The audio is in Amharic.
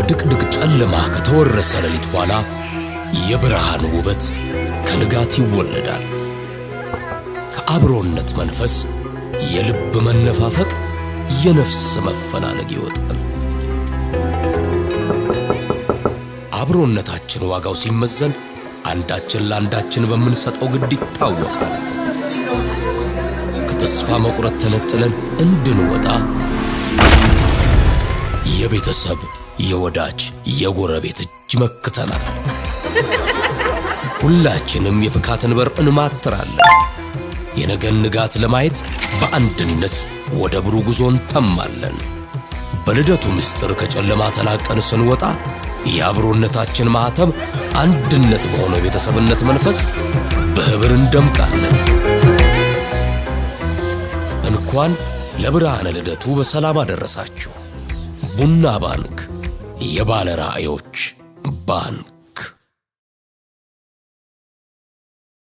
በድቅድቅ ጨለማ ከተወረሰ ሌሊት በኋላ የብርሃን ውበት ከንጋት ይወለዳል። ከአብሮነት መንፈስ የልብ መነፋፈቅ፣ የነፍስ መፈላለግ ይወጣል። አብሮነታችን ዋጋው ሲመዘን አንዳችን ለአንዳችን በምንሰጠው ግድ ይታወቃል። ከተስፋ መቁረጥ ተነጥለን እንድንወጣ የቤተሰብ፣ የወዳጅ፣ የጎረቤት እጅ መክተናል። ሁላችንም የፍካትን በር እንማትራለን። የነገን ንጋት ለማየት በአንድነት ወደ ብሩህ ጉዞ እንተማለን። በልደቱ ምስጢር ከጨለማ ተላቀን ስንወጣ የአብሮነታችን ማህተም አንድነት በሆነው የቤተሰብነት መንፈስ በህብር እንደምቃለን። እንኳን ለብርሃነ ልደቱ በሰላም አደረሳችሁ። ቡና ባንክ፣ የባለ ራእዮች ባንክ።